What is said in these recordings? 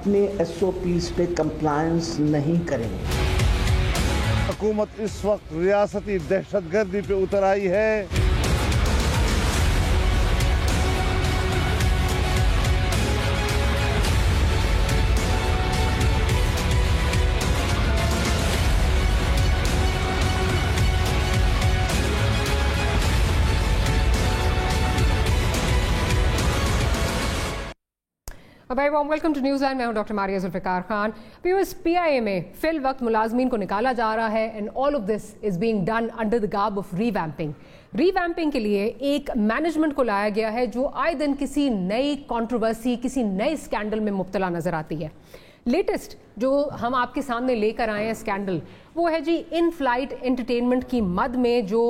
اپنے SOPs پہ compliance نہیں کریں. حکومت اس وقت ریاستی دہشت گردی پہ اتر آئی ہے. Very warm welcome to Newsline. میں ہوں ڈاکٹر ماریہ ذوالفقار خان. PIA میں فی الوقت ملازمین کو نکالا جا رہا ہے and all of this is being done under the garb of revamping. ریویمپنگ کے لیے ایک مینجمنٹ کو لایا گیا ہے جو آئے دن کسی نئی کنٹروورسی کسی نئے اسکینڈل میں مبتلا نظر آتی ہے. لیٹسٹ جو ہم آپ کے سامنے لے کر آئے ہیں اسکینڈل وہ ہے جی ان فلائٹ انٹرٹینمنٹ کی مد میں جو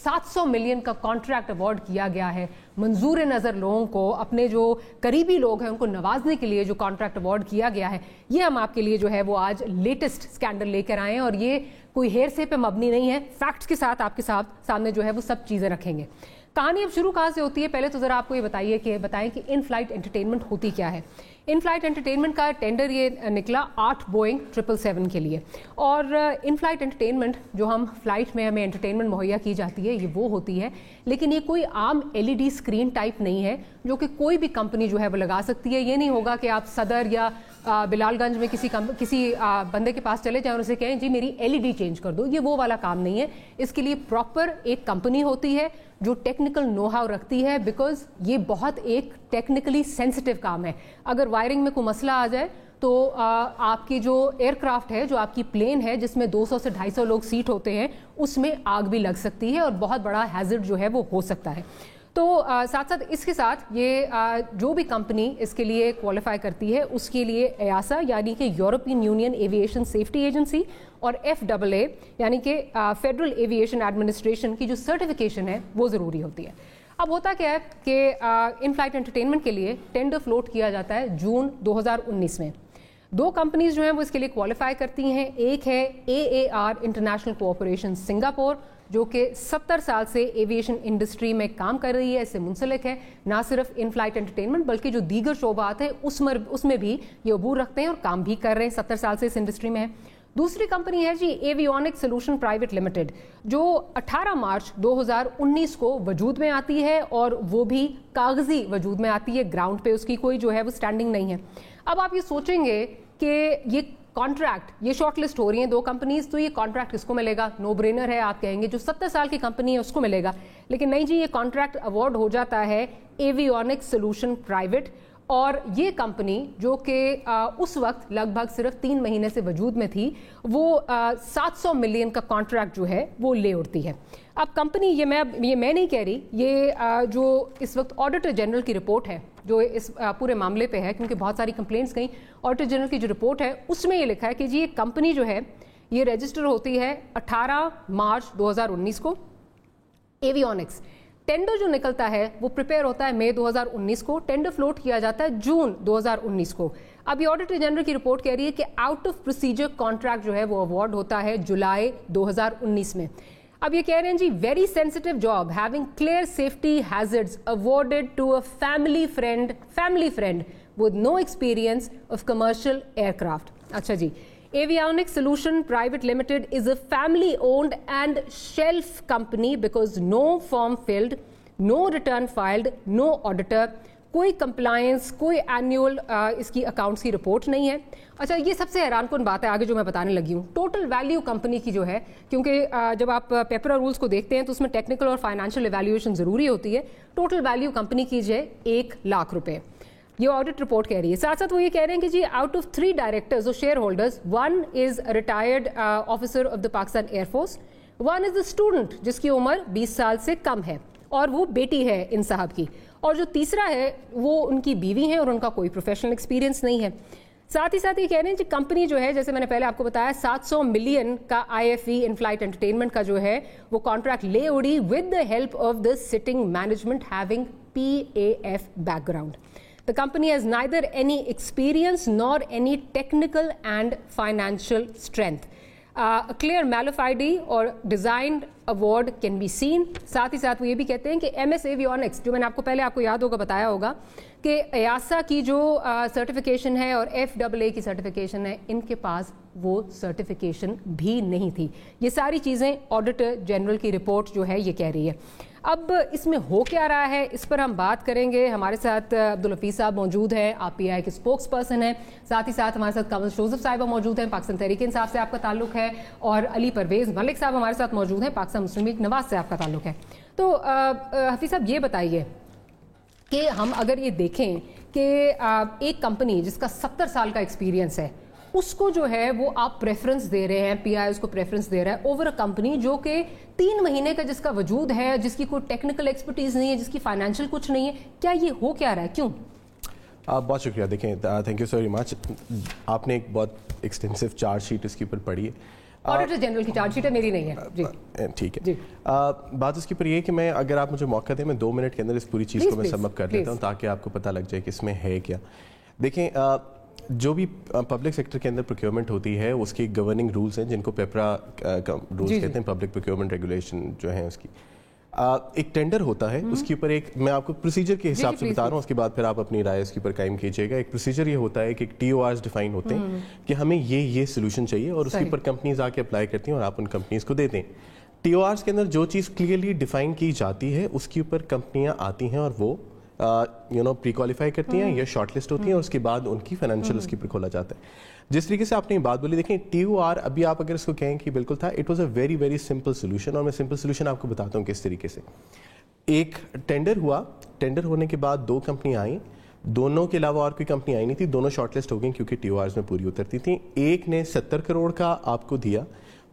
700 ملین کا کانٹریکٹ ایوارڈ کیا گیا ہے منظور نظر لوگوں کو اپنے جو قریبی لوگ ہیں ان کو نوازنے کے لیے جو کانٹریکٹ ایوارڈ کیا گیا ہے یہ ہم آپ کے لیے جو ہے وہ آج لیٹسٹ اسکینڈل لے کر آئے ہیں اور یہ کوئی ہیرسے پہ مبنی نہیں ہے. فیکٹس کے ساتھ آپ کے سامنے جو ہے وہ سب چیزیں رکھیں گے. کہانی اب شروع کہاں سے ہوتی ہے پہلے تو ذرا آپ کو یہ بتائیں کہ ان فلائٹ انٹرٹینمنٹ ہوتی کیا ہے. ان فلائٹ انٹرٹینمنٹ کا ٹینڈر یہ نکلا 8 بوئنگ 777 کے لیے اور ان فلائٹ انٹرٹینمنٹ جو ہم فلائٹ میں ہمیں انٹرٹینمنٹ مہیا کی جاتی ہے یہ وہ ہوتی ہے لیکن یہ کوئی عام LED اسکرین ٹائپ نہیں ہے جو کہ کوئی بھی کمپنی جو ہے وہ لگا سکتی ہے. یہ نہیں ہوگا کہ آپ صدر یا بلال گنج میں کسی بندے کے پاس چلے جائیں اور اسے کہیں جی میری LED چینج کر دو. یہ وہ والا کام نہیں ہے. اس کے لیے پراپر ایک کمپنی ہوتی ہے جو ٹیکنیکل نو ہاؤ رکھتی ہے بیکاز یہ بہت ایک ٹیکنیکلی سینسٹیو کام ہے. اگر وائرنگ میں کوئی مسئلہ آ جائے تو آپ کی جو ایئر کرافٹ ہے جو آپ کی پلین ہے جس میں 200 سے 250 لوگ سیٹ ہوتے ہیں اس میں آگ بھی لگ سکتی ہے اور بہت بڑا ہیزرڈ جو ہے وہ ہو سکتا ہے. تو ساتھ ساتھ اس کے ساتھ یہ جو بھی کمپنی اس کے لیے کوالیفائی کرتی ہے اس کے لیے EASA یعنی کہ European Union Aviation Safety Agency اور FAA یعنی کہ فیڈرل ایویشن ایڈمنسٹریشن کی جو سرٹیفکیشن ہے وہ ضروری ہوتی ہے. اب ہوتا کیا ہے کہ ان فلائٹ انٹرٹینمنٹ کے لیے ٹینڈر فلوٹ کیا جاتا ہے جون 2019 میں. 2 کمپنیز جو ہیں وہ اس کے لیے کوالیفائی کرتی ہیں. ایک ہے AAR انٹرنیشنل کوآپریشن سنگاپور جو کہ 70 سال سے ایویشن انڈسٹری میں کام کر رہی ہے. اس سے منسلک ہے نہ صرف ان فلائٹ انٹرٹینمنٹ بلکہ جو دیگر شعبات ہیں اس میں بھی یہ عبور رکھتے ہیں اور کام بھی کر رہے ہیں. 70 سال سے اس انڈسٹری میں ہے. دوسری کمپنی ہے جی ایویونک سولوشن پرائیویٹ لمیٹڈ جو 18 مارچ 2019 کو وجود میں آتی ہے اور وہ بھی کاغذی وجود میں آتی ہے. گراؤنڈ پہ اس کی کوئی جو ہے وہ اسٹینڈنگ نہیں ہے. اب آپ یہ سوچیں گے کہ یہ کانٹریکٹ یہ شارٹ لسٹ ہو رہی ہیں 2 کمپنیز تو یہ کانٹریکٹ کس کو ملے گا؟ نو برینر ہے. آپ کہیں گے جو 70 سال کی کمپنی ہے اس کو ملے گا لیکن نہیں جی. یہ کانٹریکٹ ایوارڈ ہو جاتا ہے ایویونک سولوشن پرائیویٹ اور یہ کمپنی جو کہ اس وقت لگ بھگ صرف 3 مہینے سے وجود میں تھی وہ 700 ملین کا کانٹریکٹ جو ہے وہ لے اڑتی ہے. اب کمپنی یہ میں نہیں کہہ رہی یہ جو اس وقت آڈیٹر جنرل کی رپورٹ ہے جو اس پورے معاملے پہ ہے کیونکہ بہت ساری کمپلینٹس گئیں. آڈیٹر جنرل کی جو رپورٹ ہے اس میں یہ لکھا ہے کہ جی یہ کمپنی جو ہے یہ رجسٹر ہوتی ہے 18 مارچ 2019 کو. ایویونکس ٹینڈر جو نکلتا ہے وہ پریپیئر ہوتا ہے مئی 2019 کو. ٹینڈر فلوٹ کیا جاتا ہے جون 2019 کو. اب یہ آڈیٹر جنرل کی رپورٹ کہہ رہی ہے کہ آؤٹ آف پروسیجر کانٹریکٹ جو ہے وہ ایوارڈ ہوتا ہے جولائی 2019 میں. اب یہ کہہ رہے ہیں جی very sensitive job having clear safety hazards awarded to a family friend with no experience of commercial aircraft. اچھا جی. Avionics Solution Private Limited is a family-owned and shelf company because no form filled, no return filed, no auditor, کوئی compliance کوئی annual اس کی accounts کی report نہیں ہے. اچھا یہ سب سے حیران کن بات ہے آگے جو میں بتانے لگی ہوں. ٹوٹل ویلیو کمپنی کی جو ہے کیونکہ جب آپ پیپر رولز کو دیکھتے ہیں تو اس میں ٹیکنیکل اور فائنینشیل ایویلیویشن ضروری ہوتی ہے. ٹوٹل ویلیو کمپنی کی جو ہے 1 لاکھ روپے یہ آڈٹ رپورٹ کہہ رہی ہے. ساتھ ساتھ وہ یہ کہہ رہے ہیں کہ جی آؤٹ آف 3 ڈائریکٹرز اور share holders 1 is retired officer of the Pakistan air force, 1 is a student جس کی عمر 20 سال سے کم ہے اور وہ بیٹی ہے ان صاحب کی, اور جو تیسرا ہے وہ ان کی بیوی ہیں اور ان کا کوئی پروفیشنل ایکسپیرینس نہیں ہے. ساتھ ہی ساتھ یہ کہہ رہے ہیں کہ کمپنی جو ہے جیسے میں نے پہلے آپ کو بتایا 700 ملین کا IFE ان فلائٹ انٹرٹینمنٹ کا جو ہے وہ کانٹریکٹ لے اڑی with the help of the sitting management having PAF background. The company has neither any experience nor any technical and financial strength. A clear malafide or designed award can be seen. ساتھ ہی ساتھ وہ یہ بھی کہتے ہیں کہ MS Avionics جو میں نے آپ کو پہلے آپ کو یاد ہوگا بتایا ہوگا کہ ایاسا کی جو سرٹیفکیشن ہے اور FAA کی سرٹیفکیشن ہے ان کے پاس وہ سرٹیفکیشن بھی نہیں تھی. یہ ساری چیزیں آڈیٹر جنرل کی رپورٹ جو ہے یہ کہہ رہی ہے. اب اس میں ہو کیا رہا ہے اس پر ہم بات کریں گے. ہمارے ساتھ عبدالحفیظ صاحب موجود ہیں, آپ PI کے اسپوکس پرسن ہیں. ساتھ ہی ساتھ ہمارے ساتھ قمر شوزف صاحبہ موجود ہیں, پاکستان تحریک انصاف سے آپ کا تعلق ہے, اور علی پرویز ملک صاحب ہمارے ساتھ موجود ہیں, پاکستان مسلم لیگ نواز سے آپ کا تعلق ہے. تو حفیظ صاحب یہ بتائیے کہ ہم اگر یہ دیکھیں کہ ایک کمپنی جس کا 70 سال کا ایکسپیرینس ہے اس کو جو ہے وہ آپ پریفرنس دے رہے ہیں, PI اس کو پریفرنس دے رہا ہے اوور اے کمپنی جو کہ 3 مہینے کا جس کا وجود ہے, جس کی کوئی ٹیکنیکل ایکسپرٹیز نہیں ہے, جس کی فائنینشیل کچھ نہیں ہے. کیا یہ ہو کیا رہا ہے, کیوں؟ بہت شکریہ. دیکھیں, thank you so very much. آپ نے ایک بہت ایکسٹینسو چارج شیٹ اس کے اوپر پڑھی ہے. آڈیٹر جنرل کی چارج شیٹ ہے, میری نہیں ہے. جی ٹھیک ہے. بات اس کے اوپر یہ ہے کہ میں, اگر آپ مجھے موقع دیں, میں 2 منٹ کے اندر اس پوری چیز کو میں سم اپ کر دیتا ہوں تاکہ آپ کو پتہ لگ جائے کہ اس میں ہے کیا. دیکھیں, جو بھی پبلک سیکٹر کے اندر پروکیورمنٹ ہوتی ہے اس کی گورننگ رولز ہیں جن کو پیپرا رولز کہتے ہیں, پبلک پروکیورمنٹ ریگولیشن جو ہیں اس کی. ایک ٹینڈر ہوتا ہے, اس کے اوپر ایک, میں آپ کو پروسیجر کے حساب سے بتا رہا ہوں, اس کے بعد پھر آپ اپنی رائے اس کے اوپر قائم کیجیے گا. ایک پروسیجر یہ ہوتا ہے کہ TORs ڈیفائن ہوتے ہیں کہ ہمیں یہ سولوشن چاہیے, اور اس کے اوپر کمپنیز آ کے اپلائی کرتی ہیں اور آپ ان کمپنیز کو دیتے ہیں. TORs کے اندر جو چیز کلیئرلی ڈیفائن کی جاتی ہے اس کے اوپر کمپنیاں آتی ہیں اور وہ پری کوالیفائی کرتی ہیں یا شارٹ لسٹ ہوتی ہیں, اور اس کے بعد ان کی فائنینشیل اس کے اوپر کھولا جاتا ہے. جس طریقے سے آپ نے یہ بات بولی, دیکھیں TOR ابھی آپ اگر اس کو کہیں کہ بالکل تھا, it was a very very simple solution, اور میں سمپل سولوشن آپ کو بتاتا ہوں کس طریقے سے. ایک ٹینڈر ہوا, ٹینڈر ہونے کے بعد 2 کمپنیاں آئیں, دونوں کے علاوہ اور کوئی کمپنی آئی نہیں تھی, دونوں شارٹ لسٹ ہو گئیں کیونکہ TORs میں پوری اترتی تھیں. ایک نے 70 کروڑ کا آپ کو دیا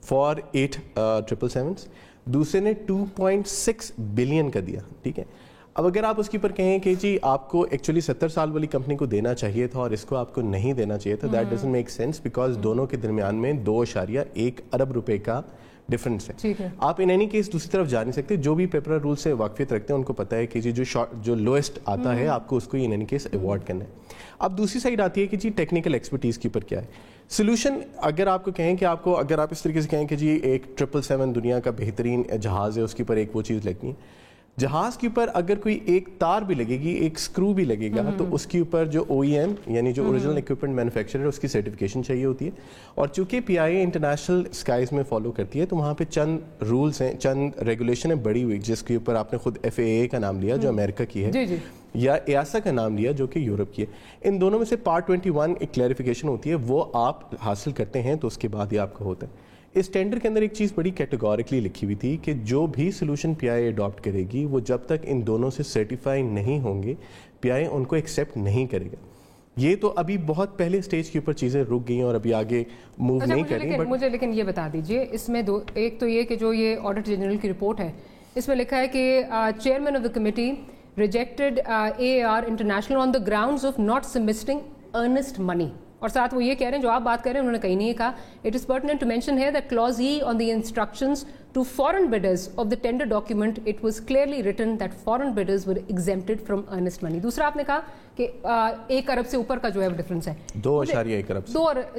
فار 8 777, دوسرے نے 2.6 بلین کا دیا. ٹھیک ہے. اب اگر آپ اس کے اوپر کہیں کہ جی آپ کو ایکچولی 70 سال والی کمپنی کو دینا چاہیے تھا اور اس کو آپ کو نہیں دینا چاہیے تھا, that doesn't make sense, because دونوں کے درمیان میں 2.1 ارب روپے کا ڈفرنس ہے. آپ ان اینی کیس دوسری طرف جا نہیں سکتے. جو بھی پیپر رول سے واقفیت رکھتے ہیں ان کو پتہ ہے کہ جی جو لوئسٹ آتا ہے آپ کو اس کو ان اینی کیس ایوارڈ کرنا ہے. اب دوسری سائڈ آتی ہے کہ جی ٹیکنیکل ایکسپرٹیز کے اوپر کیا ہے سولوشن. اگر آپ کو کہیں کہ آپ کو, اگر آپ اس طریقے سے کہیں کہ جی ایک 777 دنیا کا بہترین جہاز ہے, اس کے اوپر ایک وہ چیز لگنی ہے, جہاز کے اوپر اگر کوئی ایک تار بھی لگے گی, ایک اسکرو بھی لگے گا, تو اس کے اوپر جو OEM یعنی جو اوریجنل اکوپمنٹ مینوفیکچرر ہے اس کی سرٹیفکیشن چاہیے ہوتی ہے. اور چونکہ PIA انٹرنیشنل اسکائز میں فالو کرتی ہے تو وہاں پہ چند رولز ہیں, چند ریگولیشن ہے بڑی ہوئی, جس کے اوپر آپ نے خود FAA کا نام لیا جو امریکہ کی ہے, یا EASA کا نام لیا جو کہ یورپ کی ہے. ان دونوں میں سے پارٹ 21 ایک کلیریفیکیشن ہوتی ہے, وہ آپ حاصل کرتے ہیں تو اس کے بعد ہی آپ کا ہوتا ہے. اس ٹینڈر کے اندر ایک چیز بڑی کیٹیگوریکلی لکھی ہوئی تھی کہ جو بھی سولوشن PIA اڈاپٹ کرے گی وہ جب تک ان دونوں سے سرٹیفائی نہیں ہوں گے PIA ان کو ایکسیپٹ نہیں کرے گا. یہ تو ابھی بہت پہلے سٹیج کے اوپر چیزیں رک گئی ہیں اور ابھی آگے موو نہیں کر رہی. مجھے لیکن یہ بتا دیجئے, اس میں ایک تو یہ کہ جو یہ آڈیٹر جنرل کی رپورٹ ہے اس میں لکھا ہے کہ chairman of the committee rejected AAR international on the grounds of not submitting earnest money. اور ساتھ وہ یہ کہہ رہے ہیں, جو آپ بات کر رہے ہیں انہوں نے کہیں نہیں کہا, it is pertinent to mention here that clause E on the instructions to foreign bidders of the tender document it was clearly written that foreign bidders were exempted from earnest money. دوسرا آپ نے کہا کہ 1 ارب سے اوپر کا جو ہے ڈفرنس ہے 2.1 ارب.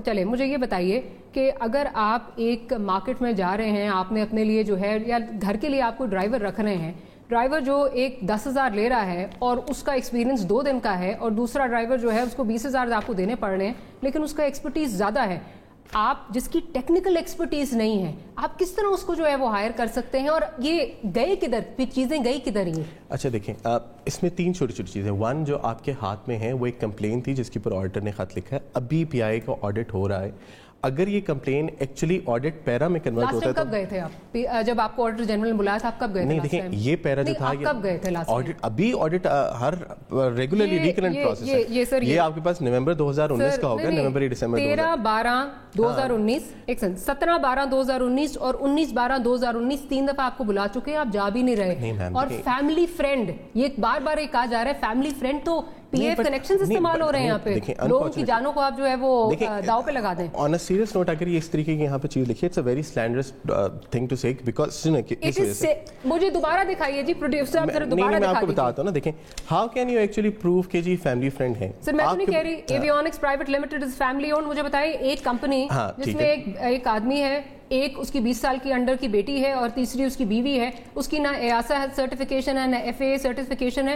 چلے مجھے یہ بتائیے کہ اگر آپ ایک مارکیٹ میں جا رہے ہیں, آپ نے اپنے لیے جو ہے یا گھر کے لیے آپ کو ڈرائیور رکھ رہے ہیں, ڈرائیور جو ایک 10,000 لے رہا ہے اور اس کا ایکسپیرینس 2 دن کا ہے, اور دوسرا ڈرائیور جو ہے اس کو 20,000 آپ کو دینے پڑ رہے ہیں لیکن اس کا ایکسپرٹیز زیادہ ہے, آپ جس کی ٹیکنیکل ایکسپرٹیز نہیں ہے آپ کس طرح اس کو جو ہے وہ ہائر کر سکتے ہیں, اور یہ گئے کدھر, چیزیں گئی کدھر ہی؟ اچھا دیکھیں, اس میں 3 چھوٹی چھوٹی چیزیں. 1 جو آپ کے ہاتھ میں ہے وہ ایک کمپلین تھی جس کے اوپر آڈیٹر نے خط لکھا ہے, ابھی PIA کا آڈٹ ہو رہا ہے. اگر یہ کمپلین ایکچولی آڈٹ پیرا میں کنورٹ ہوتا ہے تو کب گئے تھے آپ, جب آپ کو آڈیٹر جنرل نے بلایا تھا آپ کب گئے تھے؟ نہیں دیکھیں, یہ پیرا جو تھا کب گئے تھے آڈٹ, ابھی آڈٹ ہر ریگولرلی ریکرنٹ پروسیس ہے. یہ آپ کے پاس نومبر 2019 کا ہوگا, نومبر دسمبر 13/12/2019, 17/12/2019 اور 19/12/2019 3 دفعہ آپ کو بلا چکے ہیں, آپ جا بھی نہیں رہے. اور فیملی فرینڈ, یہ بار بار یہ کہا جا رہا ہے فیملی فرینڈ, تو PF کنیکشنز استعمال ہو رہے ہیں یہاں پہ, لوگوں کی جانوں کو آپ جو ہے وہ داؤ پہ لگا دیں. آن اے سیریس نوٹ, اگر یہ اس طریقے کی یہاں پہ چیز لکھی ہے, it's a very slanderous thing to say, because مجھے دوبارہ دکھائیے جی پروڈیوسر صاحب, ذرا دوبارہ میں آپ کو بتاتا ہوں نا. دیکھیں, how can you actually prove کہ جی فیملی فرینڈ ہے؟ سر میں تو نہیں کہہ رہی Avionics private limited is family own. مجھے بتائیے ایک کمپنی جس میں ایک آدمی ہے, ایک اس کی 20 سال کی انڈر کی بیٹی ہے اور تیسری اس کی بیوی ہے, اس کی نہ EASA سرٹیفکیشن ہے نہ FAA سرٹیفکیشن ہے,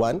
1,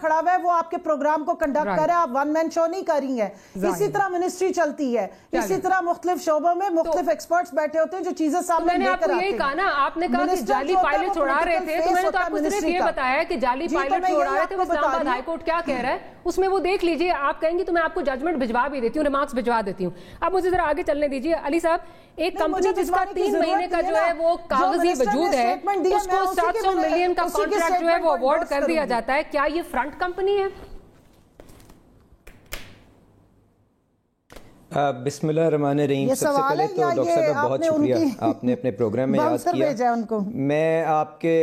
کھڑا ہوا ہے, وہ آپ کے پروگرام کو کنڈکٹ کر رہا ہے, آپ ون مین شو نہیں کر رہی ہیں. اسی طرح منسٹری چلتی ہے, اسی طرح مختلف شعبوں میں مختلف ایکسپرٹس بیٹھے ہوتے ہیں جو چیزیں سامنے لے کر آتے ہیں. کہا نا, آپ نے کہا کہ جعلی پائلٹ اڑا رہے تھے, تو میں نے تو آپ کو صرف یہ بتایا کہ جعلی پائلٹ اڑا رہے تھے, وہ اسلام آباد ہائی کورٹ کیا کہہ رہا ہے اس میں وہ دیکھ لیجئے. آپ کہیں گی تو میں آپ کو ججمنٹ بھجوا بھی دیتی ہوں, ریمارکس بھجوا دیتی ہوں. اب مجھے ذرا آگے چلنے دیجئے. علی صاحب, ایک کمپنی جس کا 3 مہینے کا جو ہے وہ کاغذی وجود ہے, اس کو 700 ملین کا کانٹریکٹ جو ہے وہ اوارڈ کر دیا جاتا ہے. کیا یہ فرنٹ کمپنی ہے؟ بسم اللہ الرحمن الرحیم. سب سے پہلے تو ڈاکٹر صاحب کا بہت شکریہ, آپ نے اپنے پروگرام میں یاد کیا. میں آپ کے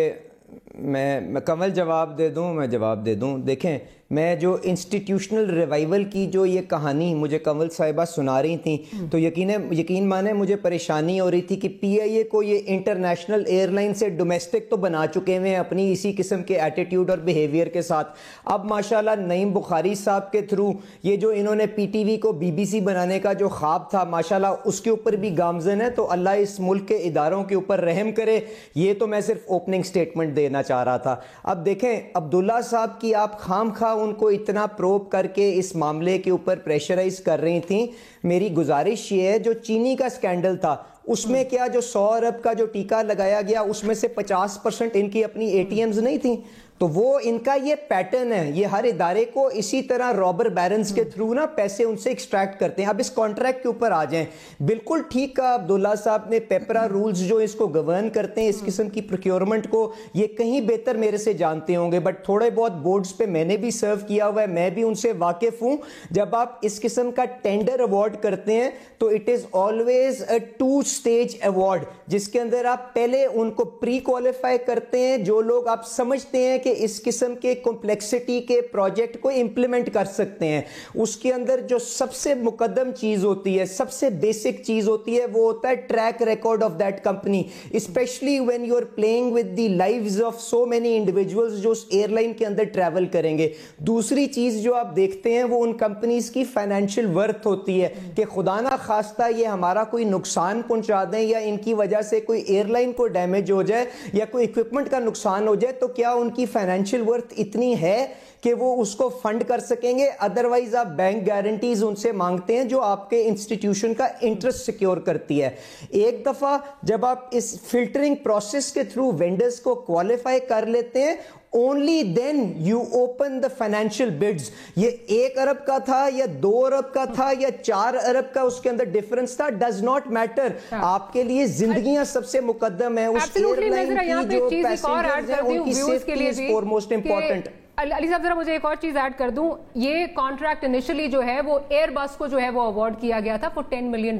میں مکمل جواب دے دوں, میں جواب دے دوں. دیکھیں, میں جو انسٹیٹیوشنل ریوائیول کی جو یہ کہانی مجھے کنول صاحبہ سنا رہی تھیں, تو یقین مانیں مجھے پریشانی ہو رہی تھی کہ پی آئی اے کو یہ انٹرنیشنل ایئر لائن سے ڈومیسٹک تو بنا چکے ہیں اپنی اسی قسم کے ایٹیٹیوڈ اور بیہیویئر کے ساتھ. اب ماشاءاللہ نعیم بخاری صاحب کے تھرو یہ جو انہوں نے پی ٹی وی کو بی بی سی بنانے کا جو خواب تھا, ماشاءاللہ اس کے اوپر بھی گامزن ہے. تو اللہ اس ملک کے اداروں کے اوپر رحم کرے. یہ تو میں صرف اوپننگ سٹیٹمنٹ دینا چاہ رہا تھا. اب دیکھیں, عبداللہ صاحب کی آپ خام خواہ ان کو اتنا پروب کر کے اس معاملے کے اوپر پریشرائز کر رہی تھیں. میری گزارش یہ ہے, جو چینی کا سکینڈل تھا اس میں کیا جو 100 ارب کا جو ٹیکہ لگایا گیا اس میں سے 50% ان کی اپنی اے ٹی ایمز نہیں تھیں. تو وہ ان کا یہ پیٹرن ہے, یہ ہر ادارے کو اسی طرح رابر بیرنز کے تھرو نا پیسے ان سے ایکسٹریکٹ کرتے ہیں. اب اس کانٹریکٹ کے اوپر آ جائیں. بالکل ٹھیک کہا عبداللہ صاحب نے, پیپرا رولز جو اس کو گورن کرتے ہیں اس قسم کی پروکیورمنٹ کو, یہ کہیں بہتر میرے سے جانتے ہوں گے, بٹ تھوڑے بہت بورڈز پہ میں نے بھی سرو کیا ہوا ہے, میں بھی ان سے واقف ہوں. جب آپ اس قسم کا ٹینڈر ایوارڈ کرتے ہیں تو it is always a 2 stage award, جس کے اندر آپ پہلے ان کو پری کوالیفائی کرتے ہیں, جو لوگ آپ سمجھتے ہیں کہ اس قسم کے کمپلیکسٹی کے پروجیکٹ کو امپلیمنٹ کر سکتے ہیں. اس کے اندر جو سب سے مقدم چیز ہوتی ہے, سب سے بیسک چیز ہوتی ہے, وہ ہوتا ہے track record of that company, especially when you are playing with the lives of so many individuals جو اس ایئر لائن کے اندر ٹریول کریں گے. دوسری چیز جو آپ دیکھتے ہیں وہ ان کمپنیز کی فائنینشیل ورتھ ہوتی ہے, کہ خدا نہ خواستہ یہ ہمارا کوئی نقصان پہنچا دیں یا ان کی وجہ سے کوئی ایئر لائن کو ڈیمیج ہو جائے یا کوئی اکوپمنٹ کا نقصان ہو جائے, تو کیا ان کی فائنینشیل ورتھ اتنی ہے کہ وہ اس کو فنڈ کر سکیں گے. ادروائز آپ بینک گارنٹیز ان سے مانگتے ہیں جو آپ کے انسٹیٹیوشن کا انٹرسٹ سیکیور کرتی ہے. ایک دفعہ جب آپ اس فلٹرنگ پروسیس کے تھرو وینڈرز کو کوالیفائی کر لیتے ہیں, only then you open the financial bids. یہ 1 ارب کا تھا یا 2 ارب کا تھا یا 4 ارب کا اس کے اندر ڈیفرنس تھا, does not matter. آپ کے لیے زندگیاں سب سے مقدم ہیں. اس ایئر لائن کی جو پیسنجرز ہیں ان کی سیفٹی is foremost important. علی صاحب ذرا مجھے ایک اور چیز ایڈ کر دوں. یہ کانٹریکٹ انیشلی جو ہے وہ ایئر بس کو جو ہے وہ اوارڈ کیا گیا تھا فور $10 ملین.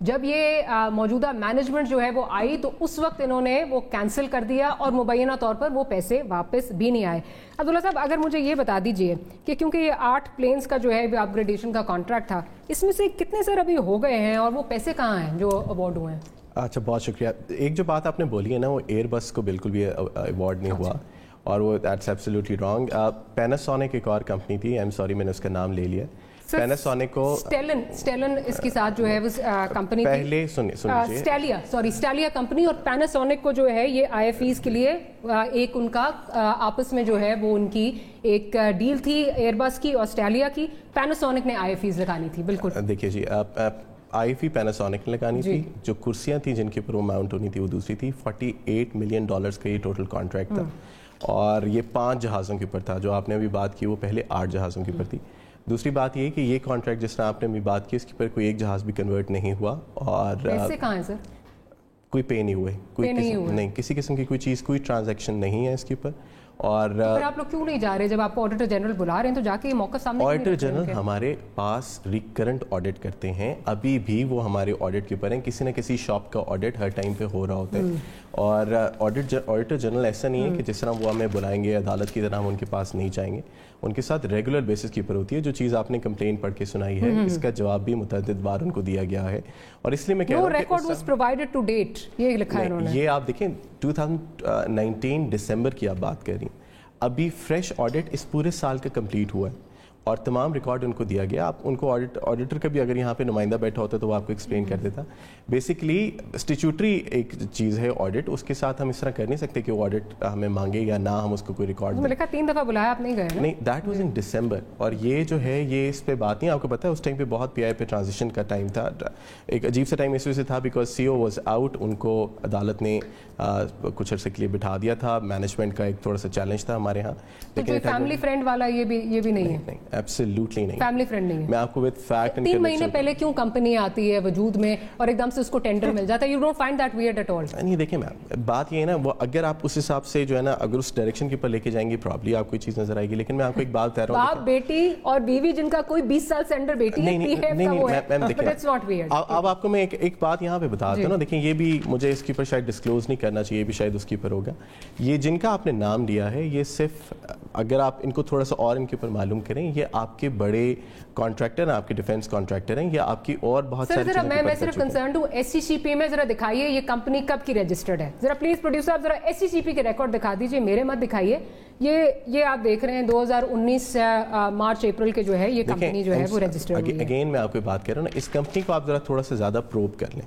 جب یہ موجودہ مینجمنٹ جو ہے وہ آئی تو اس وقت انہوں نے وہ کینسل کر دیا اور مبینہ طور پر وہ پیسے واپس بھی نہیں آئے. عبداللہ صاحب, اگر مجھے یہ بتا دیجئے کہ کیونکہ یہ 8 پلینز کا جو ہے اپ گریڈیشن کا کانٹریکٹ تھا, اس میں سے کتنے سر ابھی ہو گئے ہیں اور وہ پیسے کہاں ہیں جو اوارڈ ہوئے ہیں؟ اچھا, بہت شکریہ. ایک جو بات آپ نے بولی ہے نا, وہ ایئر بس کو بالکل بھی ایوارڈ نہیں ہوا, اور وہ دیٹس ایبسلیوٹلی رانگ. پیناسونک ایک اور کمپنی تھی, آئی ایم سوری میں نے اس کا نام لے لیا. پیناسونک کو اسٹیلن اس کے ساتھ جو ہے وہ کمپنی پہلے اسٹیلیا کمپنی, اور پیناسونک کو جو ہے یہ آئی ایف ایز کے لیے ایک ان کا آپس میں جو ہے وہ ان کی ایک ڈیل تھی ایئر بس کی اور اسٹیلیا کی. پیناسونک نے آئی ایف ایز لگانی تھی. بالکل دیکھیے جی, آئی ایف ای پیناسونک نے لگانی تھی, جو کرسیاں تھیں جن کے اوپر وہ ماؤنٹ ہونی تھی وہ دوسری تھی. $48 ملین کا یہ ٹوٹل کانٹریکٹ تھا, اور یہ 5 جہازوں کے اوپر تھا. جو آپ نے ابھی بات کی وہ پہلے 8 جہازوں کے اوپر تھی. دوسری بات یہ کہ یہ کانٹریکٹ جس طرح آپ نے ابھی بات کی, اس کے اوپر کوئی ایک جہاز بھی کنورٹ نہیں ہوا, اور پیسے کہاں ہیں سر؟ کوئی پے نہیں ہوئے, کوئی نہیں, کسی قسم کی کوئی چیز, کوئی ٹرانزیکشن نہیں ہے اس کے اوپر. اور آپ لوگ کیوں نہیں جا رہے؟ جب آپ کو آڈیٹر جنرل بلا رہے ہیں تو جا کے یہ موقع سامنے. آڈیٹر جنرل ہمارے پاس ریکرنٹ آڈٹ کرتے ہیں, ابھی بھی وہ ہمارے آڈٹ کے اوپر ہیں. کسی نہ کسی شاپ کا آڈٹ ہر ٹائم پہ ہو رہا ہوتا ہے, اور آڈیٹر جنرل ایسا نہیں ہے کہ جس طرح وہ ہمیں بلائیں گے عدالت کی طرح ہم ان کے پاس نہیں جائیں گے. ان کے ساتھ ریگولر بیسس کے اوپر ہوتی ہے. جو چیز آپ نے کمپلین پڑھ کے سنائی ہے, اس کا جواب بھی متعدد بار ان کو دیا گیا ہے, اور اس لیے میں کہہ رہا ہوں ریکارڈ واز پرووائیڈڈ ٹو ڈیٹ, یہ لکھا ہے انہوں نے. یہ آپ دیکھیں 2019 دسمبر کی آپ بات کر رہی ہیں, ابھی فریش آڈٹ اس پورے سال کا کمپلیٹ ہوا ہے. اور تمام ریکارڈ ان کو دیا گیا. آپ ان کو آڈیٹر کا بھی اگر یہاں پہ نمائندہ بیٹھا ہوتا تو وہ آپ کو ایکسپلین کر دیتا. بیسکلی اسٹیچوٹری ایک چیز ہے آڈٹ, اس کے ساتھ ہم اس طرح کر نہیں سکتے کہ وہ آڈٹ ہمیں مانگے یا نہ ہم اس کو کوئی ریکارڈ دیں. 3 دفعہ بلایا آپ نہیں گئے؟ نہیں, دیٹ واز ان ڈسمبر. اور یہ جو ہے یہ اس پہ بات نہیں, آپ کو پتہ ہے اس ٹائم پہ بہت پی آئی پہ ٹرانزیشن کا ٹائم تھا, ایک عجیب سا ٹائم اس وجہ سے تھا because C O was out, ان کو عدالت نے کچھ عرصے کے لیے بٹھا دیا تھا, مینجمنٹ کا ایک تھوڑا سا چیلنج تھا ہمارے ہاں. لیکن فیملی فرینڈ والا یہ بھی نہیں ہے؟ نہیں, ایبسلیوٹلی نہیں, فیملی فرینڈ نہیں ہے. میں آپ کو وتھ فیکٹ 3 مہینے پہلے کیوں کمپنی آتی ہے وجود میں اور ایک دم سے اس کو ٹینڈر مل جاتا ہے؟ You don't find that weird at all? نہیں دیکھیں میم, بات یہ ہے نا, وہ اگر آپ اس حساب سے جو ہے نا اگر اس ڈائریکشن کے اوپر لے کے جائیں گے پرابلی آپ کو چیز نظر آئے گی. لیکن میں آپ کو ایک بات کہہ رہا ہوں, باپ بیٹی اور بیوی جن کا کوئی 20 سال سے انڈر بیٹی ہے, اب آپ کو میں ایک بات یہاں پہ بتا دیتا ہوں نا. دیکھیں یہ بھی مجھے اس کے اوپر شاید ڈسکلوز نہیں کرنا چاہیے, بھی شاید اس کے اوپر ہوگا. یہ جن کا آپ نے نام لیا ہے یہ صرف اگر آپ ان کو تھوڑا سا اور ان کے اوپر معلوم کریں, یہ آپ کے بڑے کانٹریکٹر ہیں, آپ کے ڈیفینس کانٹریکٹر ہیں, یا آپ کی اور بہت ساری چیزیں. میں صرف کنسرنڈ ہوں ایس سی سی پی میں. ذرا دکھائیے یہ کمپنی کب کی رجسٹرڈ ہے, ذرا پلیز پروڈیوسر صاحب ذرا ایس سی سی پی کے ریکارڈ دکھا دیجیے, میرے مت دکھائیے. یہ آپ دیکھ رہے ہیں 2019 مارچ اپریل کے جو ہے یہ کمپنی جو ہے وہ رجسٹرڈ ہوئی ہے. اگین میں آپ کو بات کر رہا ہوں نا, اس کمپنی کو آپ ذرا تھوڑا سا زیادہ پروب کر لیں.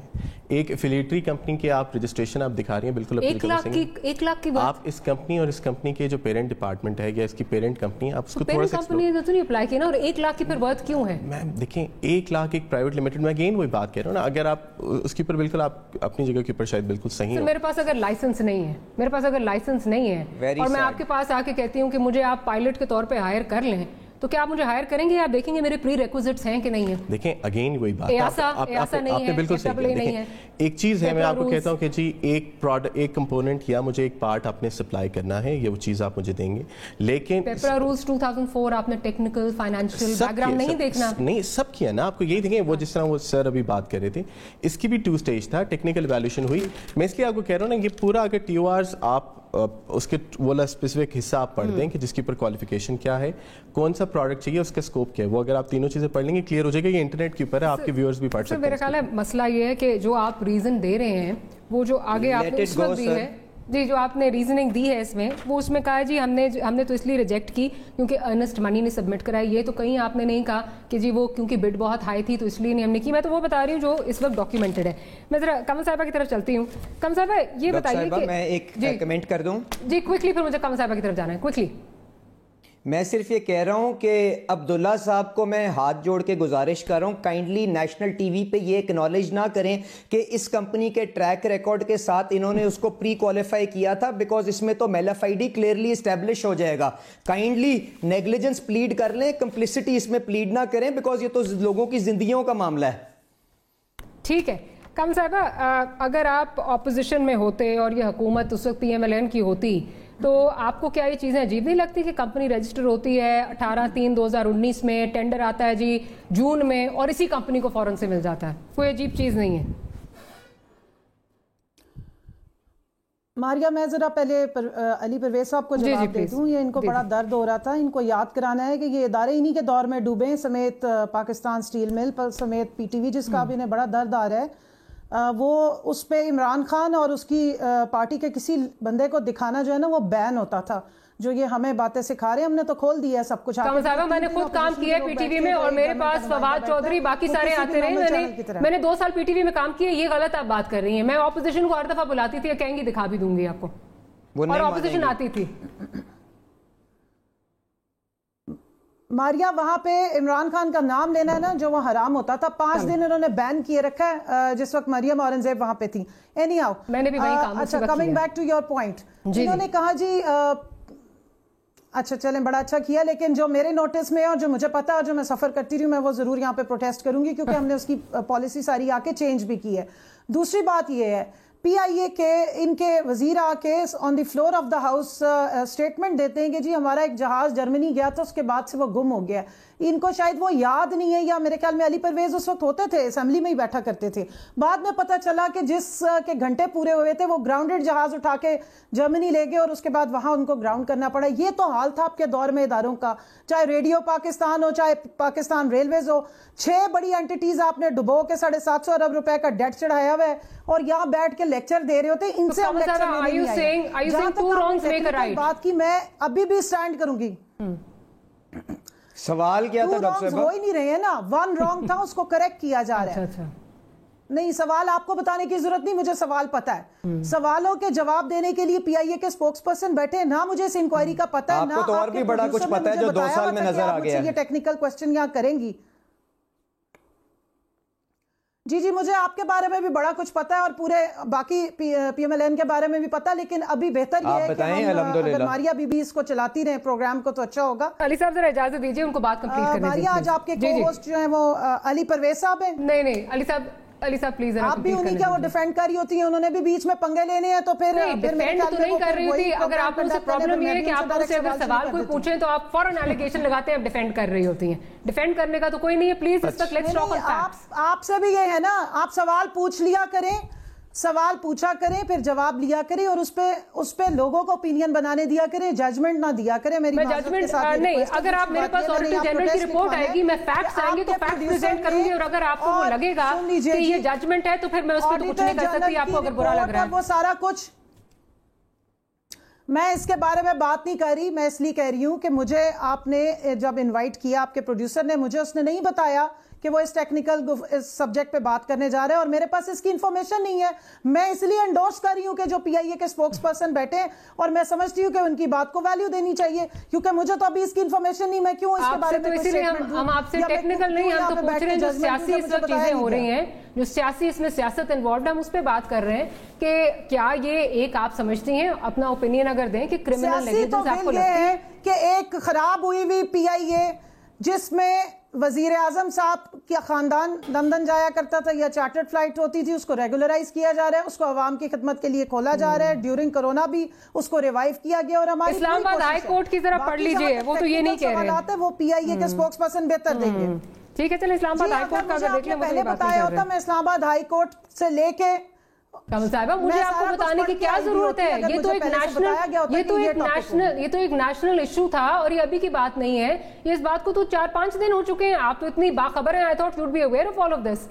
ایک افیلیٹری کمپنی کے آپ رجسٹریشن آپ دکھا رہی ہیں, بالکل 1 لاکھ کی بات. آپ اس کمپنی اور اس کمپنی کے جو پیرنٹ ڈپارٹمنٹ ہے یا اس کی پیرنٹ کمپنی ہے, آپ اس کو تھوڑا سا کمپنی نے تو نہیں اپلائی کیا نا, اور 1 لاکھ کی پھر ورتھ کیوں ہے؟ میم دیکھیں 1 لاکھ ایک پرائیویٹ لمیٹڈ, میں اگین وہی بات کہہ رہا ہوں نا, اگر آپ اس کے اوپر بالکل آپ اپنی جگہ کے اوپر شاید بالکل صحیح ہو. میرے پاس اگر لائسنس نہیں ہے اور میں آپ کے پاس آ کے کہتی ہوں کہ مجھے آپ پائلٹ کے طور پہ ہائر کر لیں, تو کیا آپ مجھے ہائر کریں گے یا آپ دیکھیں گے میرے پری ریکوزٹس ہیں کہ نہیں ہیں؟ دیکھیں اگین وہی بات, ایاسا نہیں ہے, بالکل صحیح. ایک چیز ہے, میں آپ کو کہتا ہوں کہ جی ایک کمپوننٹ یا مجھے ایک پارٹ آپ نے سپلائی کرنا ہے, یہ وہ چیز آپ مجھے دیں گے. لیکن پیپرا رولز 2004 آپ نے ٹیکنیکل فائنینشیل بیک گراؤنڈ نہیں دیکھنا؟ نہیں, سب کیا نا, آپ کو یہی دیکھیں. وہ جس طرح وہ سر ابھی بات کر رہے تھے, اس کی بھی 2 اسٹیج تھا, ٹیکنیکل ایویلیویشن ہوئی. میں اس لیے آپ کو کہہ رہا ہوں نا, یہ پورا اگر ٹی او آرز آپ اس کے والا اسپیسیفک حصہ آپ پڑھ دیں کہ جس کے اوپر کوالیفیکیشن کیا ہے, کون سا پروڈکٹ چاہیے, اس کا اسکوپ کیا ہے, وہ اگر آپ تینوں چیزیں پڑھ لیں گے کلیئر ہو جائے گا. یہ انٹرنیٹ کے اوپر ہے, آپ کے ویورز بھی پڑھ سکتے ہیں. میرا خیال ہے مسئلہ یہ ہے کہ جو آپ ریزن دے رہے ہیں وہ جو آگے آپ نے اس وقت دی ہے, جی جو آپ نے ریزننگ دی ہے اس میں, وہ اس میں کہا ہے جی ہم نے تو اس لیے ریجیکٹ کی کیونکہ ارنسٹ منی نے سبمٹ کرائی. یہ تو کہیں آپ نے نہیں کہا کہ جی وہ کیونکہ بڈ بہت ہائی تھی تو اس لیے نہیں ہم نے کی. میں تو وہ بتا رہی ہوں جو اس وقت ڈاکیومنٹڈ ہے. میں ذرا کمل صاحبہ کی طرف چلتی ہوں. کمل صاحبہ یہ بتائیے کہ میں ایک کمنٹ کر دوں جی کوئکلی, پھر مجھے کمل صاحبہ کی طرف جانا ہے کوئکلی. میں صرف یہ کہہ رہا ہوں کہ عبداللہ صاحب کو میں ہاتھ جوڑ کے گزارش کر رہا ہوں, کائنڈلی نیشنل ٹی وی پہ یہ اکنالج نہ کریں کہ اس کمپنی کے ٹریک ریکارڈ کے ساتھ انہوں نے اس کو پری کوالیفائی کیا تھا, بیکاز اس میں تو میلافائڈی کلیئرلی اسٹیبلش ہو جائے گا. کائنڈلی نیگلیجنس پلیڈ کر لیں, کمپلسٹی اس میں پلیڈ نہ کریں, بیکاز یہ تو لوگوں کی زندگیوں کا معاملہ ہے. ٹھیک ہے کم صاحبہ, اگر آپ اپوزیشن میں ہوتے اور یہ حکومت اس وقت پی ایم ایل این کی ہوتی تو آپ کو کیا یہ چیزیں عجیب نہیں لگتی کہ کمپنی رجسٹر ہوتی ہے 18/3/2019 میں, ٹینڈر آتا ہے جی جون میں, اور اسی کمپنی کو فوراً سے مل جاتا ہے؟ کوئی عجیب چیز نہیں ہے؟ ماریا میں ذرا پہلے علی پرویز صاحب کو جواب دے دوں. یہ ان کو بڑا درد ہو رہا تھا, ان کو یاد کرانا ہے کہ یہ ادارے انہی کے دور میں ڈوبے, سمیت پاکستان سٹیل مل سمیت پی ٹی وی, جس کا اب انہیں بڑا درد آ رہا ہے. وہ اس پہ عمران خان اور اس کی پارٹی کے کسی بندے کو دکھانا جو ہے نا وہ بین ہوتا تھا. جو یہ ہمیں باتیں سکھا رہے ہیں, ہم نے تو کھول دیا ہے سب کچھ. میں نے خود کام کیا ہے پی ٹی وی میں, اور میرے پاس فواد چودھری باقی سارے آتے رہے. میں نے 2 سال پی ٹی وی میں کام کیا. یہ غلط آپ بات کر رہی ہیں. میں اپوزیشن کو ہر دفعہ بلاتی تھی, کہیں گی دکھا بھی دوں گی آپ کو, اور اپوزیشن آتی تھی. ماریا وہاں پہ عمران خان کا نام لینا ہے نا, جو وہ حرام ہوتا تھا. 5 دن انہوں نے بین کیے رکھا ہے جس وقت مریم اورنگزیب وہاں پہ تھی. اینی ہاؤ, میں نے بھی وہی کام. اچھا, coming back to your point, انہوں نے کہا جی اچھا چلیں بڑا اچھا کیا, لیکن جو میرے نوٹس میں اور جو مجھے پتا اور جو میں سفر کرتی رہی ہوں, میں وہ ضرور یہاں پہ پروٹیسٹ کروں گی, کیونکہ ہم نے اس کی پالیسی ساری آ کے چینج بھی کی ہے. دوسری بات یہ ہے, پی آئی اے کے ان کے وزیر آ کے on the floor of the house statement دیتے ہیں کہ جی ہمارا ایک جہاز جرمنی گیا تھا, اس کے بعد سے وہ گم ہو گیا. ان کو شاید وہ یاد نہیں ہے, یا میرے خیال میں علی پرویز اس وقت ہوتے تھے, اسمبلی میں ہی بیٹھا کرتے تھے. بعد میں پتہ چلا کہ جس کے گھنٹے پورے ہوئے تھے وہ گراؤنڈڈ جہاز اٹھا کے جرمنی لے گئے, اور اس کے بعد وہاں ان کو گراؤنڈ کرنا پڑا. یہ تو حال تھا آپ کے دور میں اداروں کا, چاہے ریڈیو پاکستان ہو, چاہے پاکستان ریلویز ہو. 6 بڑی اینٹیٹیز آپ نے ڈبو کے 750 ارب روپے کا ڈیٹ چڑھایا ہوا ہے, اور یہاں بیٹھ کے لیکچر دے رہے ہوتے. ان سے ہم لیکچر لینے نہیں آئے. بات کی میں ابھی بھی سٹینڈ کروں گی. سوال کیا تھا ڈاکٹر صاحب؟ ہو ہی نہیں رہے ہیں نا, ون رانگ تھا اس کو کریکٹ کیا جا رہا ہے. نہیں, سوال آپ کو بتانے کی ضرورت نہیں, مجھے سوال پتا ہے. سوالوں کے جواب دینے کے لیے پی آئی اے کے اسپوکس پرسن بیٹھے, نہ مجھے اس انکوائری کا پتا ہے, نہ آپ کو تو اور بھی بڑا کچھ پتا ہے جو 2 سال میں نظر آ گیا ہے. یہ ٹیکنیکل کوسچن یہاں کریں گی. جی مجھے آپ کے بارے میں بھی بڑا کچھ پتا ہے اور پورے باقی پی ایم ایل این کے بارے میں بھی پتا, لیکن ابھی بہتر یہ ہے کہ اگر ماریا بی بی اس کو چلاتی رہے پروگرام کو تو اچھا ہوگا. علی صاحب ذرا اجازت دیجیے ان کو بات کمپلیٹ کرنے دیجیے. ماریا, آج آپ کے کو ہوسٹ جو ہیں وہ علی پرویز صاحب ہیں. نہیں علی صاحب پلیز آپ بھی انہی کیا وہ ڈیفینڈ کر رہی ہوتی ہیں, انہوں نے بھی بیچ میں پنگے لینے ہیں تو پھر ڈیفینڈ تو نہیں کر رہی ہوتی. اگر آپ ان سے پرابلم یہ ہے کہ آپ ان سے اگر سوال کوئی پوچھیں تو آپ فوراً ایلیگیشن لگاتے ہیں, ڈیفینڈ کر رہی ہوتی ہیں. ڈیفینڈ کرنے کا تو کوئی نہیں ہے, پلیز اس وقت لیٹس ٹاک آن فیکٹس. آپ سے بھی یہ ہے نا, آپ سوال پوچھ لیا کریں, سوال پوچھا کریں, پھر جواب لیا کریں اور اس پہ لوگوں کو اوپینین بنانے دیا کریں, ججمنٹ نہ دیا کریں. میں ججمنٹ نہیں, اگر آپ میرے پاس آڈیٹر جنرل کی رپورٹ آئے گی, میں فیکٹس آئیں گے تو فیکٹس پریزنٹ کروں گی, اور اگر آپ کو وہ لگے گا کہ یہ ججمنٹ ہے تو پھر میں اس پہ کچھ نہیں کر سکتی. آپ کو اگر برا لگ رہا ہے وہ سارا کچھ, میں اس کے بارے میں بات نہیں کر رہی. میں اس لیے کہہ رہی ہوں کہ مجھے آپ نے جب انوائٹ کیا, آپ کے پروڈیوسر نے, مجھے اس نے نہیں بتایا کہ وہ اس ٹیکنیکل سبجیکٹ پہ بات کرنے جا رہے ہیں اور میرے پاس اس کی انفارمیشن نہیں ہے. میں اس لیے انڈورس کر رہی ہوں کہ جو پی آئی اے کے اسپوکس پرسن بیٹھے ہیں, اور میں سمجھتی ہوں کہ ان کی بات کو ویلیو دینی چاہیے, کیونکہ مجھے تو ابھی اس کی انفارمیشن نہیں, میں کیوں اس کے بارے میں اسی لیے ہم آپ سے ٹیکنیکل نہیں, ہم تو پوچھ رہے ہیں جو سیاسی اس وقت چیزیں ہو رہی ہیں, جو سیاسی اس میں سیاست انوالوڈ ہے, ہم اس پہ بات کر رہے ہیں کہ کیا یہ ایک آپ سمجھتی ہیں, اپنا اوپینین اگر دیں کہ کرمنل نیگلیجنس آپ کو لگتی ہے کہ ایک خراب ہوئی ہوئی پی آئی اے جس میں وزیر اعظم صاحب کا خاندان لندن جایا کرتا تھا یا چارٹرڈ فلائٹ ہوتی تھی, اس کو ریگولرائز کیا جا رہا ہے, اس کو عوام کی خدمت کے لیے کھولا جا رہا ہے. ڈیورنگ کرونا بھی اس کو ریوائیو کیا گیا. اور ہماری اسلام آباد ہائی کورٹ کی ذرا پڑھ لیجئے, وہ تو یہ نہیں کہہ رہے ہیں, وہ پی آئی اے کے اسپوکس پرسن بہتر دیں گے. ٹھیک ہے, چلیں اسلام آباد ہائی کورٹ کا اگر دیکھ لیں, پہلے بتایا ہوتا, میں اسلام آباد ہائی کورٹ سے لے کے کمل صاحبہ مجھے آپ کو بتانے کی کیا ضرورت ہے, یہ تو ایک نیشنل ایشو تھا اور یہ ابھی کی بات نہیں ہے. یہ اس بات کو تو 4-5 دن ہو چکے ہیں, آپ تو اتنی باخبر ہیں. I thought you'd be aware of all of this.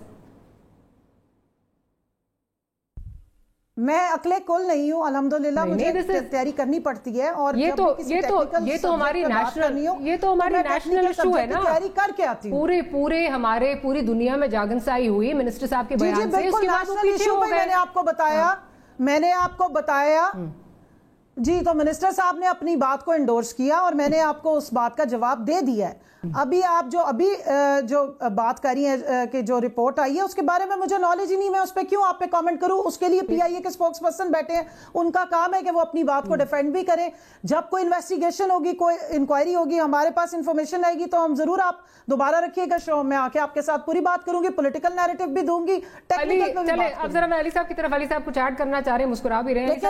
میں عقل کل نہیں ہوں, الحمدللہ مجھے تیاری کرنی پڑتی ہے, اور یہ تو ہماری نیشنل ایشو ہے نا, تیاری کر کے آتی ہوں. پوری دنیا میں جاگنسائی ہوئی منسٹر صاحب کے بیان سے, اس کے بعد وہ پیچھے ہو گئے. میں نے آپ کو بتایا جی, تو منسٹر صاحب نے اپنی بات کو انڈورس کیا اور میں نے آپ کو اس بات کا جواب دے دیا ہے. ابھی آپ جو بات کر رہی ہیں کہ جو رپورٹ آئی ہے اس کے بارے میں مجھے نالج ہی نہیں, میں اس پہ کیوں آپ پہ کامنٹ کروں. اس کے لیے پی آئی اے کے اسپوکس پرسن بیٹھے ہیں, ان کا کام ہے کہ وہ اپنی بات کو ڈیفینڈ بھی کریں. جب کوئی انویسٹیگیشن ہوگی, کوئی انکوائری ہوگی, ہمارے پاس انفارمیشن آئے گی تو ہم ضرور, آپ دوبارہ رکھیے گا شو, میں آ کے آپ کے ساتھ پوری بات کروں گی, پولیٹیکل نیریٹو بھی دوں گی, ٹیکنیکل میں بھی بات کروں گی. اب ذرا میں علی صاحب کی طرف, علی صاحب کچھ ایڈ کرنا چاہ رہے ہیں, مسکرا بھی رہے ہیں, لیکن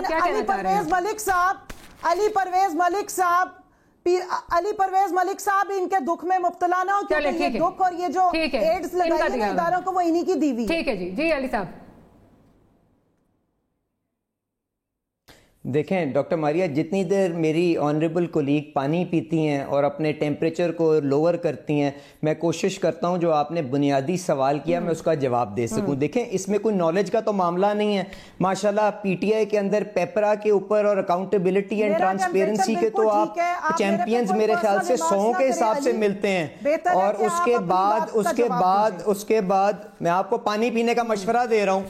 علی پرویز ملک صاحب ان کے دکھ میں مبتلا نہ ہو, کیونکہ یہ دکھ اور یہ جو ایڈز لگائی ہے اداروں کو, وہ انہی کی دیوی. ٹھیک ہے جی علی صاحب. دیکھیں ڈاکٹر ماریا, جتنی دیر میری آنریبل کولیگ پانی پیتی ہیں اور اپنے ٹیمپریچر کو لوور کرتی ہیں, میں کوشش کرتا ہوں جو آپ نے بنیادی سوال کیا میں اس کا جواب دے سکوں. دیکھیں اس میں کوئی نالج کا تو معاملہ نہیں ہے. ماشاءاللہ پی ٹی آئی کے اندر پیپرا کے اوپر اور اکاؤنٹیبلٹی اینڈ ٹرانسپیرنسی کے تو آپ چیمپئنز میرے خیال سے 100 کے حساب سے ملتے ہیں. اور اس کے بعد میں آپ کو پانی پینے کا مشورہ دے رہا ہوں,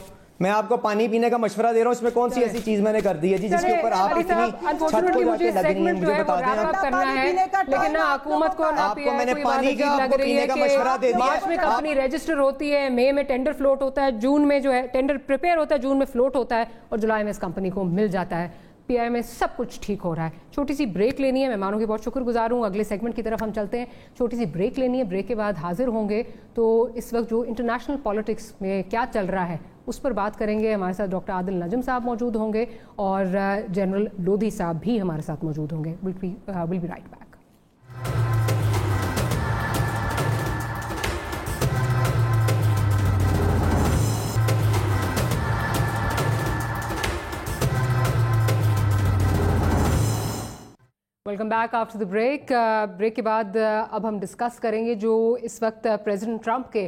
اس میں کون سی ایسی چیز میں نے کر دی ہے جی جس کے اوپر آپ اتنی چھت کو جا کے لگ رہی ہیں, مجھے بتا دیں. لیکن نہ حکومت کو آپ کو میں نے پانی کا پینے کا مشورہ دے دیا. مارچ میں کمپنی رجسٹر ہوتی ہے, مئی میں ٹینڈر فلوٹ ہوتا ہے, جون میں جو ہے ٹینڈر پریپیئر ہوتا ہے, جون میں فلوٹ ہوتا ہے, اور جولائی میں اس کمپنی کو مل جاتا ہے. پی آئی میں سب کچھ ٹھیک ہو رہا ہے. چھوٹی سی بریک لینی ہے, مہمانوں کی بہت شکر گزار ہوں. اگلے سیگمنٹ کی طرف ہم چلتے ہیں. چھوٹی سی بریک لینی ہے, بریک کے بعد حاضر ہوں گے. تو اس وقت جو انٹرنیشنل پالیٹکس میں کیا چل رہا ہے اس پر بات کریں گے. ہمارے ساتھ ڈاکٹر عادل نجم صاحب موجود ہوں گے اور جنرل لودھی صاحب بھی ہمارے ساتھ موجود ہوں گے. We'll be right back. Welcome back after the break. Break کے بعد اب ہم ڈسکس کریں گے جو اس وقت پریزیڈنٹ ٹرمپ کے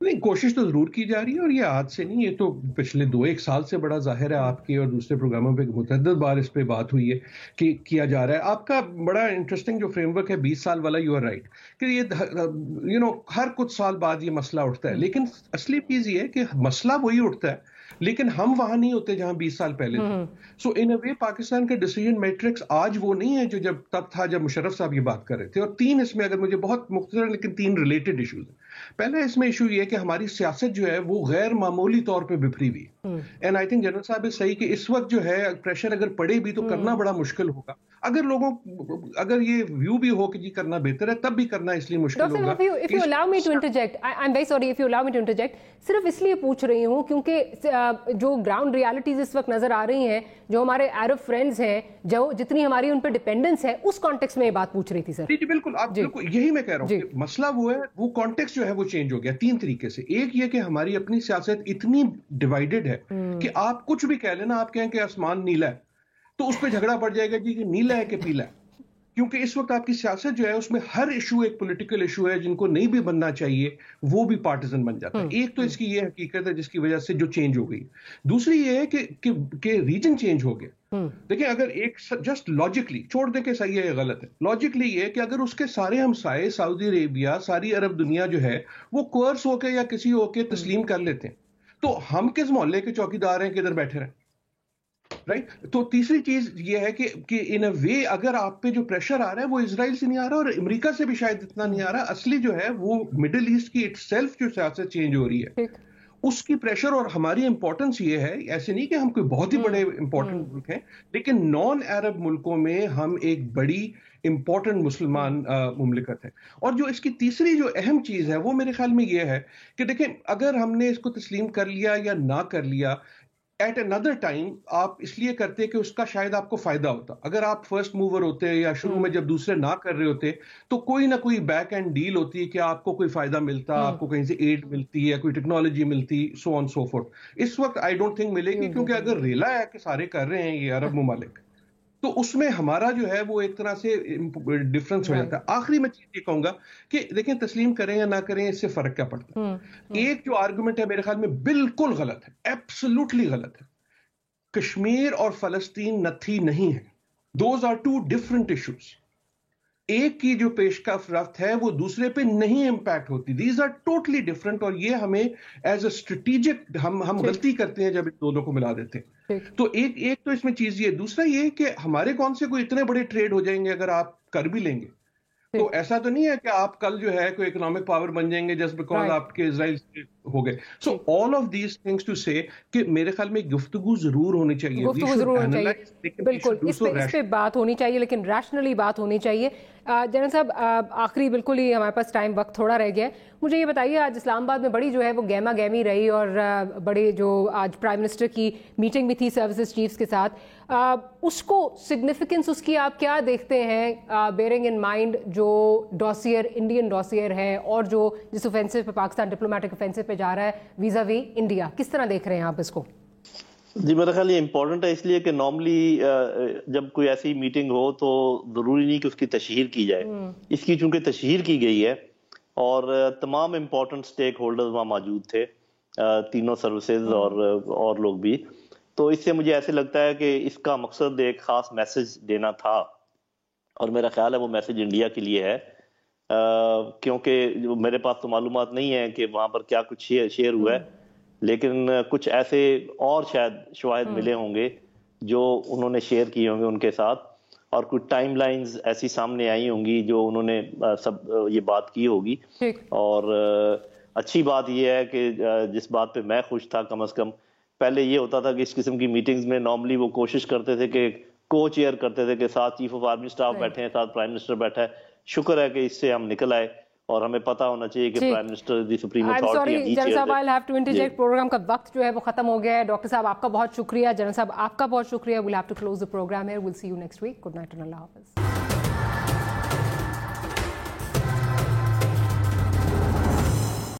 نہیں کوشش تو ضرور کی جا رہی ہے، اور یہ آج سے نہیں، یہ تو پچھلے 2-1 سال سے بڑا ظاہر ہے، آپ کے اور دوسرے پروگراموں پہ متعدد بار اس پہ بات ہوئی ہے کہ کیا جا رہا ہے. آپ کا بڑا انٹرسٹنگ جو فریم ورک ہے 20 سال والا، یو آر رائٹ کہ یہ ہر کچھ سال بعد یہ مسئلہ اٹھتا ہے، لیکن اصلی چیز یہ ہے کہ مسئلہ وہی اٹھتا ہے لیکن ہم وہاں نہیں ہوتے جہاں 20 سال پہلے تھے. سو ان اے وے پاکستان کا ڈیسیجن میٹرکس آج وہ نہیں ہے جو جب تب تھا جب مشرف صاحب یہ بات کر رہے تھے. اور 3 اس میں اگر مجھے بہت مختصر لیکن 3 ریلیٹڈ ایشوز ہیں. پہلا اس میں ایشو یہ ہے کہ ہماری سیاست جو ہے وہ غیر معمولی طور پہ بکھری ہوئی ہے. اینڈ آئی تھنک جنرل صاحب صحیح کہ اس وقت جو ہے پریشر اگر پڑے بھی تو کرنا بڑا مشکل ہوگا. اگر یہ ویو بھی ہو کہ جی کرنا بہتر ہے تب بھی کرنا اس لیے مشکل ہوگا. if you allow me to interject, I'm very sorry, if you allow me to interject, صرف اس لیے پوچھ رہی ہوں کیونکہ جو گراؤنڈ ریالٹیز اس وقت نظر آ رہی ہیں، جو ہمارے عرب فرینڈز ہیں، جو جتنی ہماری ان پہ ڈیپینڈنس ہے، اس کانٹیکسٹ میں یہ بات پوچھ رہی تھی سر. جی بالکل، آپ بالکل یہی میں کہہ رہا ہوں کہ مسئلہ وہ ہے، وہ کانٹیکسٹ جو ہے وہ چینج ہو گیا 3 طریقے سے. ایک یہ کہ ہماری اپنی سیاست اتنی ڈیوائیڈڈ ہے کہ آپ کچھ بھی کہہ لینا، آپ کہیں کہ آسمان نیلا ہے تو اس پہ جھگڑا پڑ جائے گا جی کہ نیلا ہے کہ پیلا ہے، کیونکہ اس وقت آپ کی سیاست جو ہے اس میں ہر ایشو ایک پولیٹیکل ایشو ہے جن کو نہیں بھی بننا چاہیے وہ بھی پارٹیزن بن جاتا ہے. ایک تو اس کی یہ حقیقت ہے جس کی وجہ سے جو چینج ہو گئی. دوسری یہ ہے کہ ریجن چینج ہو گیا. دیکھیں اگر ایک جسٹ لاجکلی چھوڑ دیں کہ صحیح ہے یا غلط ہے، لاجکلی یہ کہ اگر اس کے سارے ہمسائے سعودی عربیہ، ساری عرب دنیا جو ہے وہ کوئرس ہو کے یا کسی ہو کے تسلیم کر لیتے ہیں تو ہم کس محلے کے چوکیدار ہیں کہ ادھر بیٹھے رہیں، رائٹ. تو تیسری چیز یہ ہے کہ ان اے وے اگر آپ پہ جو پریشر آ رہا ہے وہ اسرائیل سے نہیں آ رہا اور امریکہ سے بھی شاید اتنا نہیں آ رہا. اصلی جو ہے وہ مڈل ایسٹ کی اٹ سیلف جو سیاست چینج ہو رہی ہے اس کی پریشر. اور ہماری امپورٹنس یہ ہے، ایسے نہیں کہ ہم کوئی بہت ہی بڑے امپورٹنٹ ملک ہیں، لیکن نان عرب ملکوں میں ہم ایک بڑی امپورٹنٹ مسلمان مملکت ہے. اور جو اس کی تیسری جو اہم چیز ہے وہ میرے خیال میں یہ ہے کہ دیکھیں اگر ہم نے اس کو تسلیم کر لیا یا نہ کر لیا ایٹ اندر ٹائم، آپ اس لیے کرتے کہ اس کا شاید آپ کو فائدہ ہوتا. اگر آپ فرسٹ موور ہوتے یا شروع میں جب دوسرے نہ کر رہے ہوتے تو کوئی نہ کوئی بیک اینڈ ڈیل ہوتی کہ آپ کو کوئی فائدہ ملتا، آپ کو کہیں سے ایڈ ملتی ہے، کوئی ٹیکنالوجی ملتی، سو آن سو فورتھ. اس وقت آئی ڈونٹ تھنک ملے گی کیونکہ اگر ریلا ہے کہ سارے کر رہے ہیں یہ عرب ممالک تو اس میں ہمارا جو ہے وہ ایک طرح سے ڈفرنس ہو جاتا ہے. آخری میں چیز یہ کہوں گا کہ دیکھیں تسلیم کریں یا نہ کریں اس سے فرق کیا پڑتا ہے. ایک جو آرگومنٹ ہے میرے خیال میں بالکل غلط ہے، ایبسولوٹلی غلط ہے. کشمیر اور فلسطین نتھی نہیں ہے، دوز آر 2 ڈفرنٹ ایشوز. ایک کی جو پیشکش رفت ہے وہ دوسرے پہ نہیں امپیکٹ ہوتی. دیز آر ٹوٹلی ڈفرنٹ اور یہ ہمیں ایز اے اسٹریٹجک ہم غلطی کرتے ہیں جب ان دونوں کو ملا دیتے ہیں. تو ایک تو اس میں چیز یہ. دوسرا یہ کہ ہمارے کون سے کوئی اتنے بڑے ٹریڈ ہو جائیں گے اگر آپ کر بھی لیں گے تو ایسا تو نہیں ہے کہ آپ کل جو ہے کوئی اکنامک پاور بن جائیں گے جسٹ بیکاز آپ کے اسرائیل سے ہو گئے. So all of these things to say کہ میرے خیال میں گفتگو ضرور ہونی چاہیے، بالکل اس پہ بات ہونی چاہیے لیکن ریشنلی بات ہونی چاہیے. جنرل صاحب آخری بالکل ہی ہمارے پاس ٹائم وقت تھوڑا رہ گیا ہے، مجھے یہ بتائیے آج اسلام آباد میں بڑی جو ہے وہ گہما گہمی رہی اور بڑی جو آج پرائم منسٹر کی میٹنگ بھی تھی سروسز چیفز کے ساتھ، اس کو سگنیفیکنس اس کی آپ کیا دیکھتے ہیں بیئرنگ ان مائنڈ جو ڈوسیئر انڈین ڈوسیئر ہے اور جو جس اوفینسو پہ پاکستان ڈپلومیٹک اوفینسو پہ جا رہا ہے ویزا وی انڈیا، کس طرح دیکھ رہے ہیں آپ اس کو؟ جی میرا خیال یہ امپورٹنٹ ہے اس لیے کہ نارملی جب کوئی ایسی میٹنگ ہو تو ضروری نہیں کہ اس کی تشہیر کی جائے. اس کی چونکہ تشہیر کی گئی ہے اور تمام امپورٹنٹ سٹیک ہولڈرز وہاں موجود تھے، تینوں سروسز اور لوگ بھی، تو اس سے مجھے ایسے لگتا ہے کہ اس کا مقصد ایک خاص میسج دینا تھا اور میرا خیال ہے وہ میسج انڈیا کے لیے ہے. کیونکہ میرے پاس تو معلومات نہیں ہے کہ وہاں پر کیا کچھ شیئر ہوا ہے، لیکن کچھ ایسے اور شاید شواہد ملے ہوں گے جو انہوں نے شیئر کیے ہوں گے ان کے ساتھ، اور کچھ ٹائم لائنز ایسی سامنے آئی ہوں گی جو انہوں نے سب یہ بات کی ہوگی. اور اچھی بات یہ ہے کہ جس بات پہ میں خوش تھا، کم از کم پہلے یہ ہوتا تھا کہ اس قسم کی میٹنگز میں نارملی وہ کوشش کرتے تھے کہ کو چیئر کرتے تھے کہ ساتھ چیف آف آرمی اسٹاف بیٹھے ہیں، ساتھ پرائم منسٹر بیٹھا ہے. شکر ہے کہ اس سے ہم نکل آئے اور ہمیں پتہ ہونا چاہیے کہ پرائم منسٹر دی سپریم اتھارٹی. جنرل صاحب I have to interject, programme کا وقت جو ہے وہ ختم ہو گیا ہے. ڈاکٹر صاحب آپ کا بہت شکریہ، جنرل صاحب آپ کا بہت شکریہ. We'll have to close the programme here. We'll see you next week. Good night and اللہ حافظ.